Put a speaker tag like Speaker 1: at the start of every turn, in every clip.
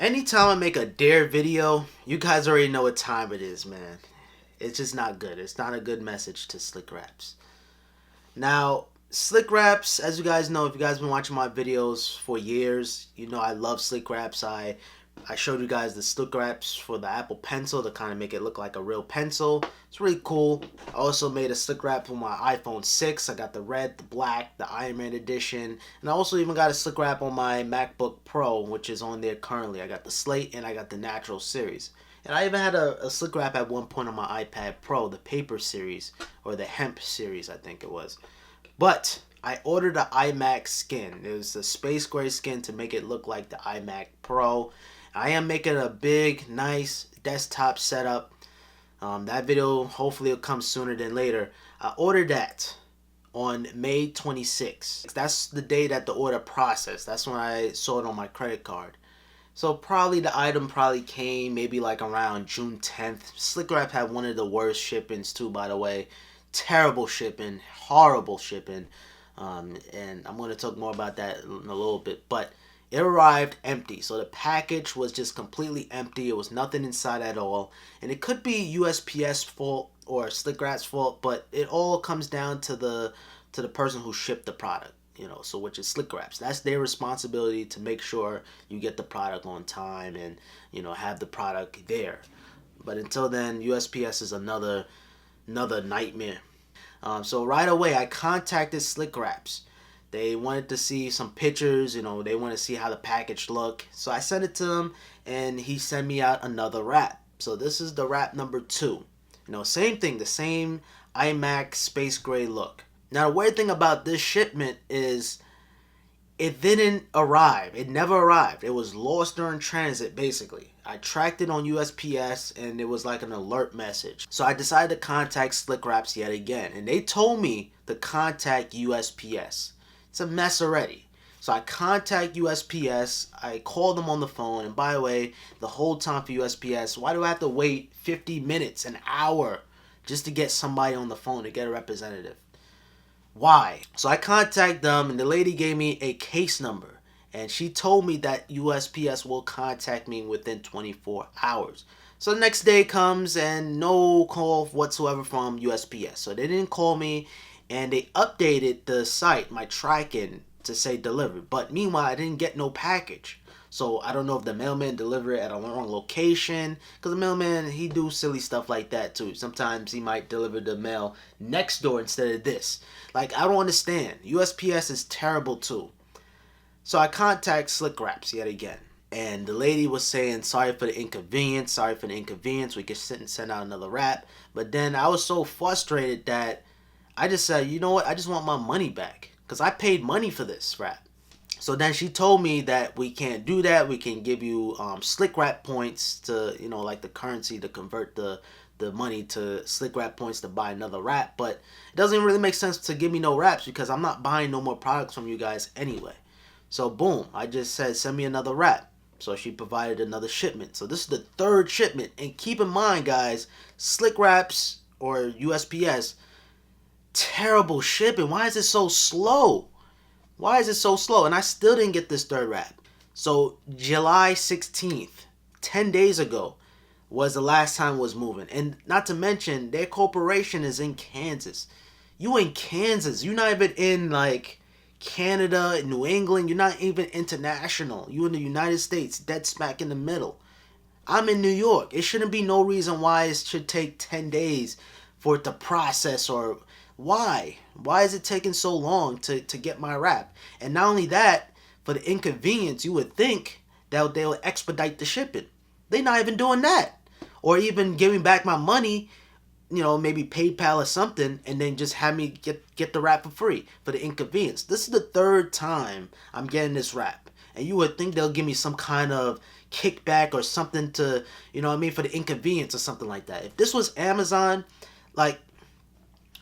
Speaker 1: Anytime I make a dare video, you guys already know what time it is, man. It's just not good. It's not a good message to Slickwraps. Now, Slickwraps, as you guys know, if you guys been watching my videos for years, you know I love Slickwraps. I showed you guys the Slickwraps for the Apple Pencil to kind of make it look like a real pencil. It's really cool. I also made a Slickwrap for my iPhone 6. I got the red, the black, the Iron Man edition. And I also even got a Slickwrap on my MacBook Pro, which is on there currently. I got the Slate and I got the Natural series. And I even had a Slickwrap at one point on my iPad Pro, the Paper series, or the Hemp series, I think it was. But I ordered an iMac skin. It was a space gray skin to make it look like the iMac Pro. I am making a big, nice desktop setup. That video hopefully will come sooner than later. I ordered that on May 26th. That's the day that the order processed. That's when I saw it on my credit card. So probably the item came maybe like around June 10th. Slickwrap had one of the worst shippings too, by the way. Terrible shipping, horrible shipping. And I'm going to talk more about that in a little bit. But it arrived empty. So the package was just completely empty. It was nothing inside at all. And it could be USPS fault or Slickwrap's fault, but it all comes down to the person who shipped the product. You know, so which is Slickwraps. That's their responsibility to make sure you get the product on time and, you know, have the product there. But until then, USPS is another nightmare. So right away, I contacted Slickwraps. They wanted to see some pictures, you know, they want to see how the package looked. So I sent it to him, and he sent me out another wrap. So this is the wrap number 2. You know, same thing, the same iMac space gray look. Now, the weird thing about this shipment is it didn't arrive. It never arrived. It was lost during transit, basically. I tracked it on USPS, and it was like an alert message. So I decided to contact Slickwraps yet again, and they told me to contact USPS. It's a mess already. So I contact USPS, I call them on the phone, and by the way, the whole time for USPS, why do I have to wait 50 minutes, an hour, just to get somebody on the phone, to get a representative? Why? So I contact them, and the lady gave me a case number, and she told me that USPS will contact me within 24 hours. So the next day comes, and no call whatsoever from USPS. So they didn't call me, and they updated the site, my tracking, to say delivered. But meanwhile, I didn't get no package. So I don't know if the mailman delivered it at a wrong location. Because the mailman, he do silly stuff like that too. Sometimes he might deliver the mail next door instead of this. Like, I don't understand. USPS is terrible too. So I contact Slickwraps yet again. And the lady was saying, sorry for the inconvenience. Sorry for the inconvenience. We could send out another wrap. But then I was so frustrated that I just said, you know what? I just want my money back. Because I paid money for this wrap. So then she told me that we can't do that. We can give you Slickwrap points to, you know, like the currency to convert the money to Slickwrap points to buy another wrap. But it doesn't really make sense to give me no wraps because I'm not buying no more products from you guys anyway. So boom, I just said, send me another wrap. So she provided another shipment. So this is the 3rd shipment. And keep in mind, guys, Slickwraps or USPS, terrible shipping. Why is it so slow? Why is it so slow? And I still didn't get this 3rd wrap. So July 16th, 10 days ago, was the last time it was moving. And not to mention, their corporation is in Kansas. You in Kansas. You're not even in, like, Canada, New England. You're not even international. You in the United States, dead smack in the middle. I'm in New York. It shouldn't be no reason why it should take 10 days for it to process or... Why? Why is it taking so long to get my wrap? And not only that, for the inconvenience, you would think that they'll expedite the shipping. They're not even doing that. Or even giving back my money, you know, maybe PayPal or something, and then just have me get the wrap for free for the inconvenience. This is the 3rd time I'm getting this wrap. And you would think they'll give me some kind of kickback or something to, you know what I mean, for the inconvenience or something like that. If this was Amazon, like...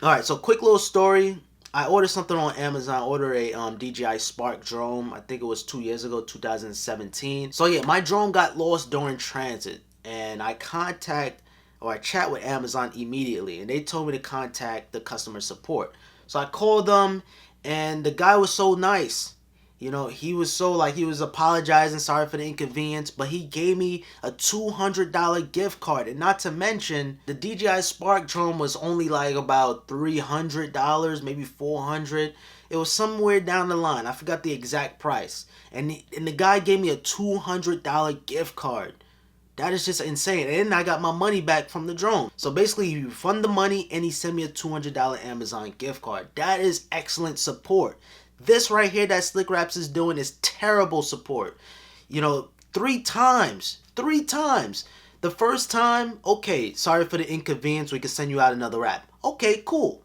Speaker 1: Alright, so quick little story. I ordered something on Amazon. I ordered a DJI Spark drone. I think it was 2 years ago, 2017. So yeah, my drone got lost during transit. And I chat with Amazon immediately. And they told me to contact the customer support. So I called them, and the guy was so nice. You know, he was so like, he was apologizing, sorry for the inconvenience, but he gave me a $200 gift card. And not to mention, the DJI Spark drone was only like about $300, maybe $400. It was somewhere down the line. I forgot the exact price. And the guy gave me a $200 gift card. That is just insane. And I got my money back from the drone. So basically, he refunded the money and he sent me a $200 Amazon gift card. That is excellent support. This right here that Slickwraps is doing is terrible support. You know, 3 times. 3 times. The first time, okay, sorry for the inconvenience. We can send you out another wrap. Okay, cool.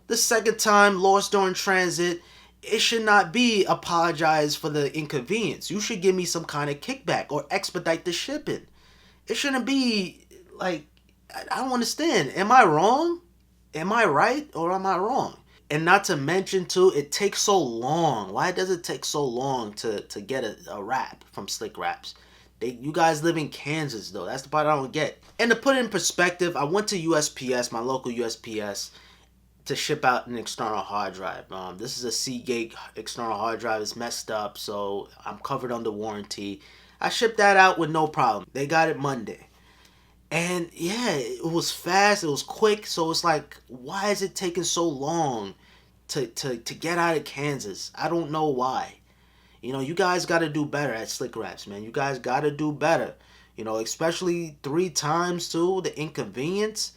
Speaker 1: The second time, lost during transit. It should not be apologize for the inconvenience. You should give me some kind of kickback or expedite the shipping. It shouldn't be like, I don't understand. Am I wrong? Am I right or am I wrong? And not to mention too, it takes so long. Why does it take so long to get a wrap from Slickwraps? You guys live in Kansas though. That's the part I don't get. And to put it in perspective, I went to USPS, my local USPS, to ship out an external hard drive. This is a Seagate external hard drive. It's messed up, so I'm covered under warranty. I shipped that out with no problem. They got it Monday. And yeah, it was fast, it was quick, so it's like, why is it taking so long to get out of Kansas? I don't know why. You know, you guys got to do better at Slickwraps, man. You guys got to do better. You know, especially 3 times too, the inconvenience.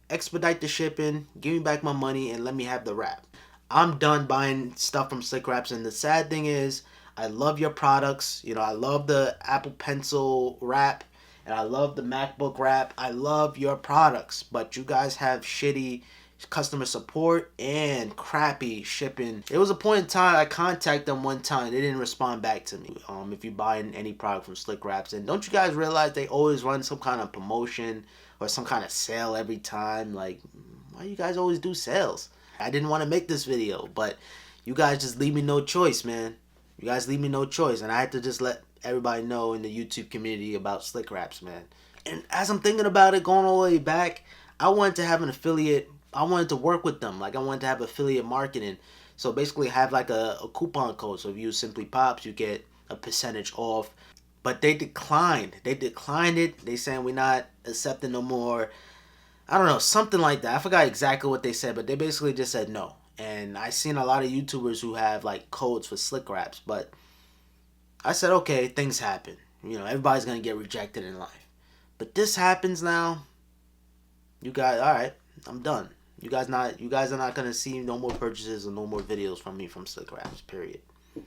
Speaker 1: Expedite the shipping, give me back my money, and let me have the wrap. I'm done buying stuff from Slickwraps, and the sad thing is, I love your products. You know, I love the Apple Pencil wrap, and I love the MacBook wrap. I love your products, but you guys have shitty customer support and crappy shipping. There was a point in time I contacted them one time. They didn't respond back to me. If you're buying any product from Slickwraps, and don't you guys realize they always run some kind of promotion or some kind of sale every time? Like, why you guys always do sales? I didn't want to make this video, but you guys just leave me no choice, man. You guys leave me no choice, and I had to just let everybody know in the YouTube community about Slickwraps, man. And as I'm thinking about it, going all the way back, I wanted to have an affiliate. I wanted to work with them. Like, I wanted to have affiliate marketing. So basically have like a coupon code. So if you use SimplyPops, you get a percentage off. But they declined. They declined it. They saying we're not accepting no more. I don't know, something like that. I forgot exactly what they said, but they basically just said no. And I seen a lot of YouTubers who have like codes for Slickwraps, but I said, okay, things happen. You know, everybody's gonna get rejected in life. But this happens now. You guys, all right, I'm done. You guys are not gonna see no more purchases or no more videos from me from Slickwraps. Period.